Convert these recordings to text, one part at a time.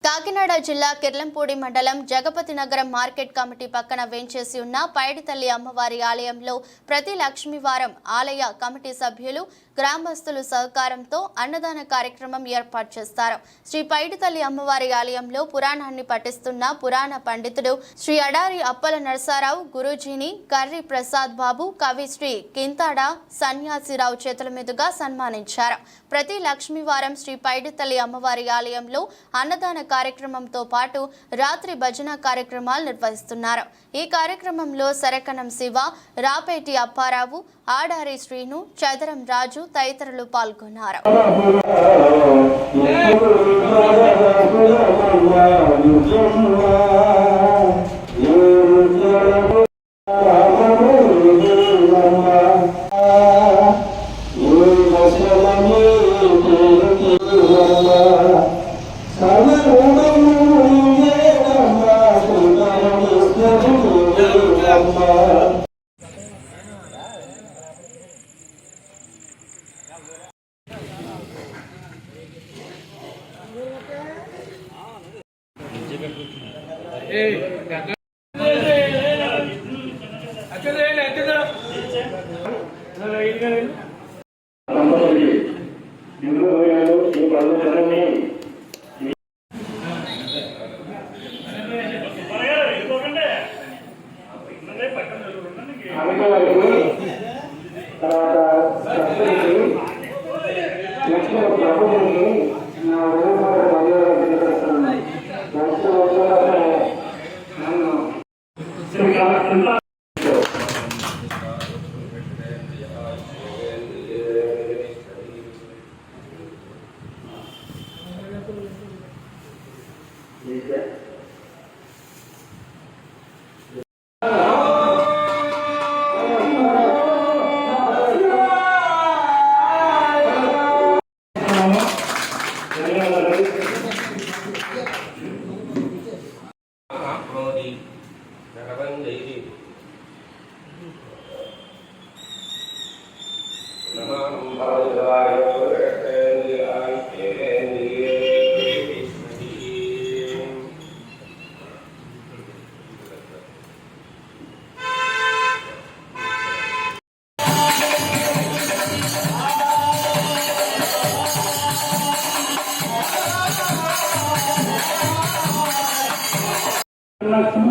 కాకినాడ జిల్లా కిర్లంపూడి మండలం జగపతి నగరం మార్కెట్ కమిటీ పక్కన వేంచేసి ఉన్న పైడితల్లి అమ్మవారి ఆలయంలో ప్రతి లక్ష్మీవారం ఆలయ కమిటీ సభ్యులు గ్రామస్తులు సహకారంతో అన్నదాన కార్యక్రమం ఏర్పాటు చేస్తారు. శ్రీ పైడితల్లి అమ్మవారి ఆలయంలో పురాణాన్ని పఠిస్తున్న పురాణ పండితుడు శ్రీ అడారి అప్పల నరసారావు గురూజీని కర్రి ప్రసాద్ బాబు కవి శ్రీ కింతాడ సన్యాసిరావు చేతుల మీదుగా సన్మానించారు. ప్రతి లక్ష్మీవారం శ్రీ పైడితల్లి అమ్మవారి ఆలయంలో అన్నదాన కార్యక్రమంతో పాటు రాత్రి భజన కార్యక్రమాలు నిర్వహిస్తున్నారు. ఈ కార్యక్రమంలో సరకనం శివ, రాపేటి అప్పారావు, ఆడారి శ్రీను, చదరం రాజు తదితరులు పాల్గొన్నారు.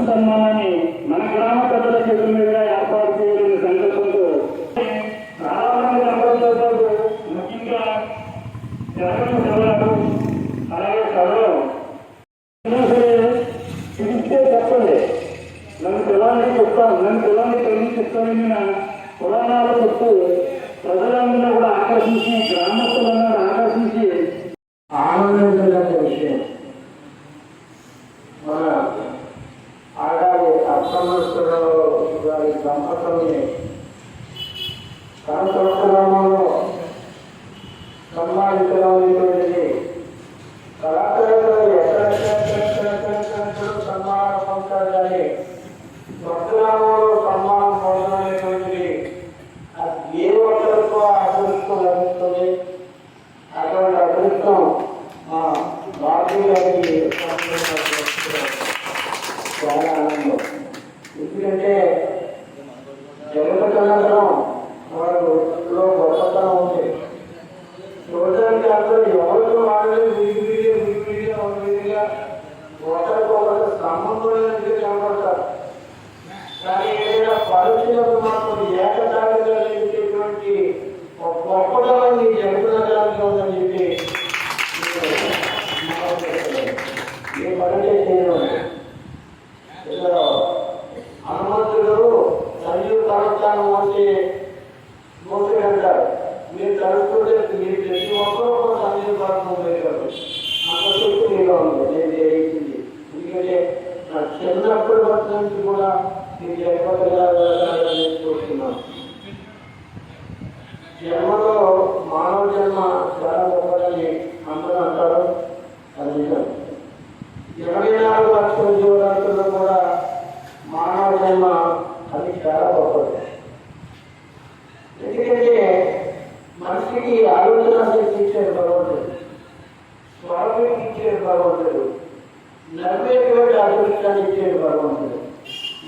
సన్మానాన్ని మన గ్రామ పెద్దల చేతుల మీదుగా ఏర్పాటు చేయాలని సంకల్పంతో ముఖ్యంగా చదవరు అలాగే చదవరు పిలిస్తే చెప్పండి, నన్ను పిల్లల్ని చెప్తాను, నన్ను పిల్లల్ని తెలియచేస్తానని పురాణాలు చెప్తూ ప్రజలందరూ కూడా ఆకర్షించి గ్రామస్తులందరూ ఆకర్షించి ఆనందించే విషయం. మన ఆడారి అప్పమేశ్వరరావు గారి దంపతుల్ని సంవత్సరంలో సన్మానించడం అనేటువంటిది కళాకారులు ఎక్కడ సన్మానం పొందుతారు కానీ స్వగ్రామంలో సన్మానం పొందడం అనేటువంటిది అది ఏ ఒక్కరికో అదృష్టం లభిస్తుంది. అటువంటి అదృష్టం మా బాబు గారికి చాలా ఆనందం. ఎందుకంటే జగపతి నగరం వారిలో గొప్పతనం ఉంది. చూడడానికి అందరూ ఎవరికి వాళ్ళని విడివిడిగా ఒకరికొకరు సంబంధం కనబడతారు. కానీ ఏదైనా పరిస్థితులకు మాత్రం ఏకతాటిగా లేచేటువంటి ఒక గొప్పతనం ఈ జగపతి నగరానికి ఉందని చెప్పి ఏ పని చేయడం. హనుమంతుడు సంజీవ పర్వతాన్ని వచ్చి మోసుకు వెళ్తారు. మీరు తడుస్తుంటే మీరు ప్రతి ఒక్కరు సంజీవ పర్వతం పోయారు. అంత శక్తి మీలో ఉంది. నేను చేయించింది ఎందుకంటే నా చిన్నప్పటి వరకు నుంచి కూడా మీరు నేర్చుకుంటున్నాను. జన్మలో మానవ జన్మ చాలా గొప్పదని అందరూ అంటారు. అది నిజం. 24 లక్షల జీవరాశుల్లో కూడా మానవ జన్మ అది చాలా గొప్పది. ఎందుకంటే మనిషికి ఆలోచన శక్తి ఇచ్చారు భగవంతుడు, స్వరూపం ఇచ్చారు భగవంతుడు, ఇచ్చేది భగవంతుడు.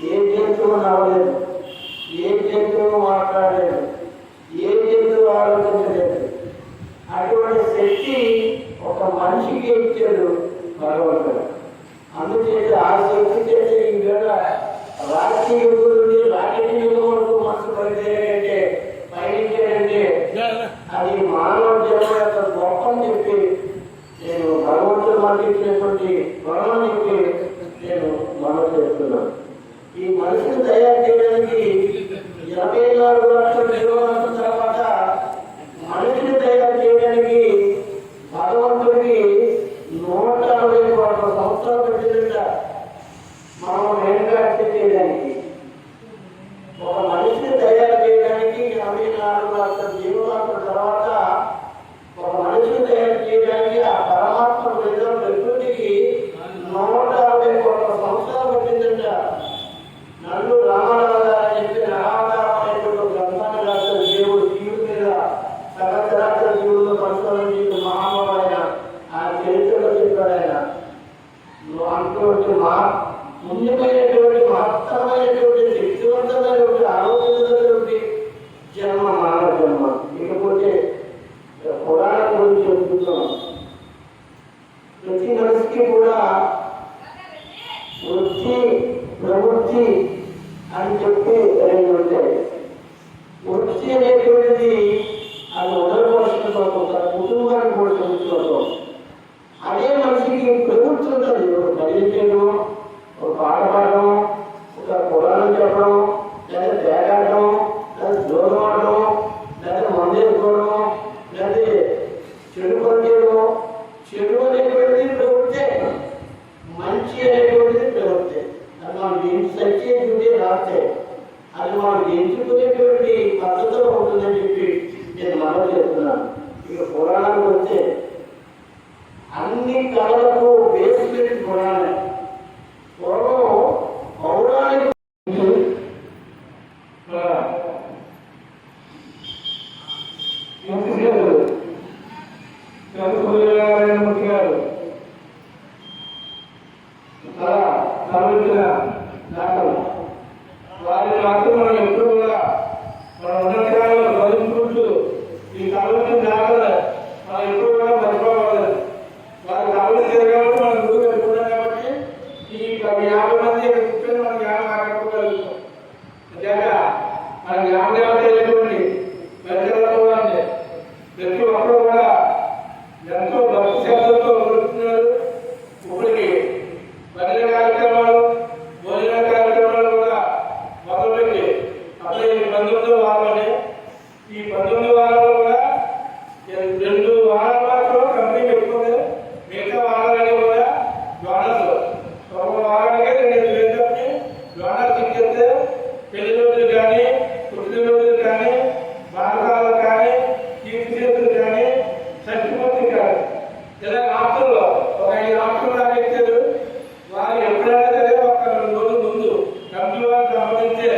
ఏ జంతువు నవ్వలేదు, ఏ జంతువు మాట్లాడలేదు, ఏ జంతువు ఆలోచించలేదు. అటువంటి శక్తి ఒక మనిషికి ఇచ్చాడు భగవంతుడు. అందుచేత ఆ శక్తి చేత ఈవేళ రాజకీయ యుగం నుండి రాజకీయ యుగం వరకు మనసు పనిచేయాలంటే పయనించాలంటే అది మానవ జన్మ యొక్క గొప్పని చెప్పి నేను భగవంతుడు మనకి ఇచ్చినటువంటి వరమని చెప్పి నేను మనం చేస్తున్నాను. ఈ మనిషిని తయారు చేయడానికి 24 లక్షల జీవనం తర్వాత మనిషిని తయారు చేయడానికి భగవంతుడికి 160 కోట్ల సంవత్సరాలు పెట్టిందంట. మనం మేలుగార్చి చేయడానికి ఒక మనిషిని తయారు చేయడానికి 84 లక్షల జీవనాల తర్వాత ఒక మనిషిని తయారు చేయడానికి ఆ పరమాత్మ ప్రకృతికి 160 కోట్ల సంవత్సరాలు పట్టిందంట. నల్లు రామారావు గారు అని చెప్పి రామారావు అనేటువంటి గ్రంథాన్ని రాసిన దేవుడు జీవుడి మీద సహచరాచర జీవులను పరిశోధన చేసిన మహానుభావుడైన ఆ చరిత్రలో చెప్పాడు. ఆయన అటువంటి పుణ్యమైనటువంటి మహత్తరమైనటువంటి శక్తివంతమైనటువంటి ఆలోచనటువంటి జన్మ మానవ జన్మ. ఇకపోతే పురాణం గురించి చెప్తున్నాం. ప్రతి మనిషికి కూడా వృత్తి ప్రవృత్తి అని చెప్పి రెండు ఉంటాయి. వృత్తి అనేటువంటిది అది ఉదరపోషణ కోసం, తన కుటుంబాన్ని పోషించుకోవడం. అదే మనిషికి ప్రవృత్తి ఉంటుంది. ఒక చదివించడం, ఒక పాట పాడడం, ఒక పురాణం చెప్పడం, లేదా పేకాడడం, లేదా జోగం ఆడడం, లేదా మందు వేసుకోవడం, లేదా చెడు పని చేయడం. చెడు అనేటువంటిది ప్రవృత్తే, మంచి అనేటువంటిది ప్రవృత్తే. అది మనం సత్యంటే రాస్తే అది మనం ఎంచుకునేటువంటి పద్ధతిలో ఉంటుందని చెప్పి నేను మనం చేస్తున్నాను. ఇక పురాణానికి వస్తే అన్ని కళలకు బేసిక్ పురాణమే. పూర్వం పౌరాణిక గారు తలవించిన నాటలు వారిని మాత్రం మనం ఎప్పుడు కూడా మన ఉన్నతకాలంలో గౌరవించుకుంటూ ఈ తలవించిన నాటలు మనం ఎప్పుడు కూడా మర్చిపోవాలి. వారి తలవించి తిరగాలి మనం గురువు పెట్టుకున్నాం కాబట్టి ఈ 50 మంది కూర్చొని మన జ్ఞానం ఆకట్టుకోగలుగుతాం. నిజంగా మన జ్ఞానం దేవతటువంటి పరిచయాలు ప్రతి ఒక్కరు కూడా ఎంతో భక్తి శ్రద్ధలతో కొడుతున్నారు. ఇప్పటికి భజన కార్యక్రమాలు, భోజన కార్యక్రమాలు కూడా మొదలుపెట్టి అప్పుడే 19వ వారంలోనే ఈ 19వ వారంలో కూడా 2 వారాల మాత్రం కంపెనీ పెట్టుకుంది. మిగతా వారాలన్నీ కూడా డోనర్స్. ఒక వారానికే 2 వేలకి డోనర్స్ ఇచ్చేస్తే పెళ్లి రోజులు కానీ, పుట్టినరోజులు కానీ, బాలకాలు కానీ, కీర్తి చేతులు కానీ, చచ్చిపోతుంది కానీ, ఇలా రాష్ట్రంలో ఒక 5 రాష్ట్రాలు దాకా ఇచ్చారు. వారు ఎప్పుడైనా సరే ఒక 2 రోజుల ముందు కంపెనీ వారికి సంబంధించే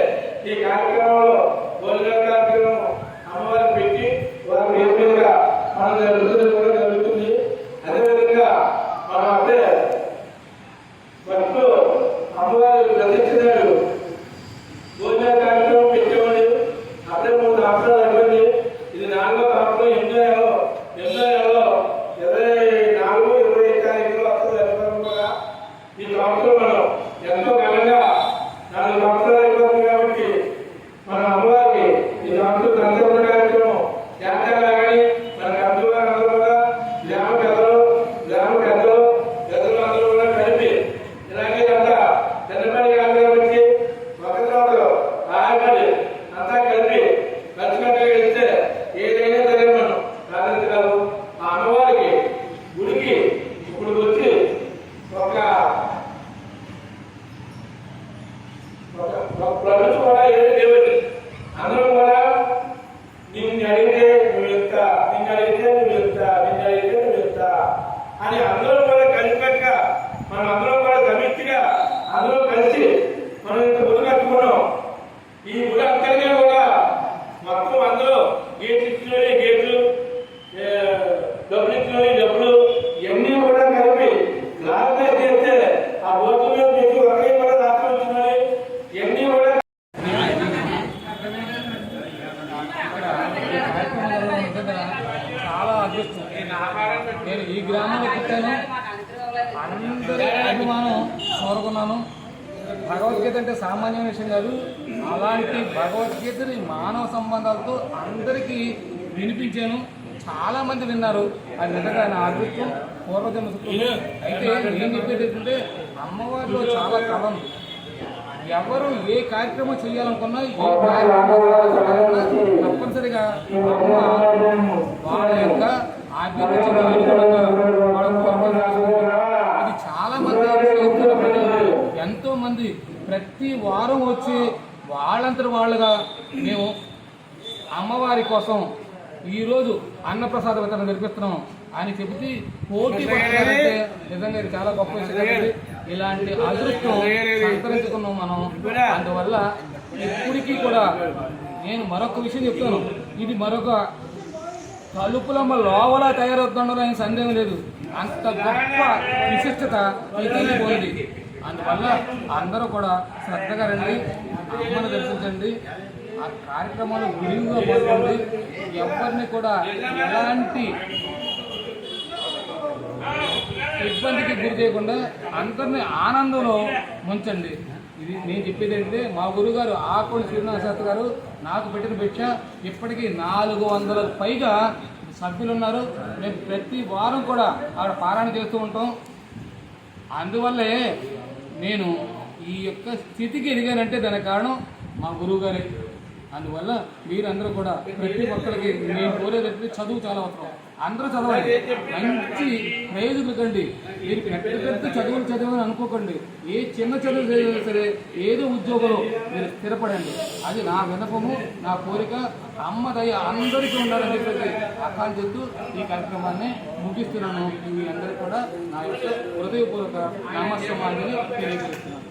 ఈ కార్యక్రమంలో భోజన కార్యక్రమం అమ్మవారికి పెట్టి వారు నేర్పిగా మనం జరుగుతుంది కూడా జరుగుతుంది. అదేవిధంగా మనం అప్పుడే భక్తులు అమ్మవారి ప్రదర్శించినాడు భోజన కార్యక్రమం పెట్టేవాడు. అప్పుడే 3 సంవత్సరాలు అయిపోయింది. ఇది 4వ సంవత్సరం. 8వ నెలలో 24, 25 తారీఖులో వస్తుంది. ఈ సంవత్సరం మనం ఎంతో ఘనంగా 4 సంవత్సరాలు అయిపోతుంది కాబట్టి మన అమ్మవారికి ఈ సంవత్సరం సంతరణ కార్యక్రమం చేస్తారా కానీ మన కంపెనీ అందరూ కూడా గ్రామ పెద్దలు అందరూ కూడా కలిపి ఇలాగే అంతా చిన్నపల్లి కాదు కాబట్టి ఒకరినొకరు ఆయపడి అంతా కలిపి ఖచ్చితంగా ఇస్తే ఏదైనా సరే మనం సాధించగలము. ఆ అమ్మవారికి గుడికి ఇప్పుడు వచ్చి ఒక ప్రభుత్వం కూడా ఏది దేవుడు అందరూ కూడా నిన్ను అడిగితే నువ్వు ఎంత, నిన్ను అడిగితే నువ్వు ఎంత, నిన్ను అడిగితే నువ్వు ఎంత అని అందరూ కూడా కలిసిపెట్ట మనం అందరం కూడా సమిష్టిగా అందరూ కలిసి మనం ఇంత గుడి కట్టుకున్నాం. ఈ గుడి అంతగా కూడా మొత్తం అందరూ గేట్లు ఇచ్చినవి గేట్లు, డబ్బులు ఇచ్చినవి డబ్బులు, ఇవన్నీ కూడా కలిపి లాభం చేస్తే ఆ బోర్డు మీద పెట్టి ఒకే కూడా అందరి అభిమానం కోరుకున్నాను. భగవద్గీత అంటే సామాన్య విషయం కాదు. అలాంటి భగవద్గీతని మానవ సంబంధాలతో అందరికీ వినిపించాను. చాలామంది విన్నారు. అది నిజంగా నా అదృష్టం, పూర్వజన్మ సుకృతం. అయితే నేను చెప్పేది ఏంటంటే అమ్మవారిలో చాలా కళ ఉంది. ఎవరు ఏ కార్యక్రమం చేయాలనుకున్నా, ఏ కార్యక్రమం తప్పనిసరిగా అమ్మ వాళ్ళ యొక్క ఆభిరుచికి అనుగుణంగా ఇది చాలా మంది ఎంతో మంది ప్రతి వారం వచ్చి వాళ్ళంతటి వాళ్ళుగా మేము అమ్మవారి కోసం ఈరోజు అన్నప్రసాద వితరణ జరిపిస్తున్నాం అని చెబితే పోటీ పడుతున్నారంటే నిజంగా ఇది చాలా గొప్ప విషయం. ఇలాంటి అదృష్టం సంతరించుకున్నాం మనం. అందువల్ల ఇప్పటికీ కూడా నేను మరొక విషయం చెప్తాను. ఇది మరొక తలుపులమ్మ లోవలా తయారవుతుండలో ఆయన సందేహం లేదు. అంత గొప్ప విశిష్టత ఈ తల్లి పోయింది. అందువల్ల అందరూ కూడా శ్రద్ధగా రండి, అమ్మను దర్శించండి, ఆ కార్యక్రమాలు విరివిగా పాల్గొండి. ఎవరిని కూడా ఎలాంటి ఇబ్బందికి గురి చేయకుండా అందరినీ ఆనందంలో ముంచండి. ఇది నేను చెప్పేది ఏంటంటే మా గురుగారు ఆకోడి శ్రీనివాస శాస్త్రి గారు నాకు పెట్టిన భిక్ష ఇప్పటికీ 400 పైగా సభ్యులు ఉన్నారు. మేము ప్రతి వారం కూడా ఆవిడ పారాయణ చేస్తూ ఉంటాం. అందువల్లే నేను ఈ యొక్క స్థితికి ఎదిగానంటే దానికి కారణం మా గురువుగారే. అందువల్ల మీరందరూ కూడా ప్రతి ఒక్కరికి నేను కోరేదంటే చదువు చాలా అవసరం. అందరూ చదవండి, మంచి ప్రయోజకులు కండి. మీరు పెద్ద చదువులు చదవని అనుకోకండి. ఏ చిన్న చదువు చదివినా సరే ఏదో ఉద్యోగంలో మీరు స్థిరపడండి. అది నా విన్నపము, నా కోరిక. అమ్మ దయ అందరికీ ఉండాలని చెప్పేసి ఆకాంక్షిస్తూ ఈ కార్యక్రమాన్ని ముగిస్తున్నాను. మీ అందరికీ కూడా నా యొక్క హృదయపూర్వక నమస్కారాన్ని తెలియజేస్తున్నాను.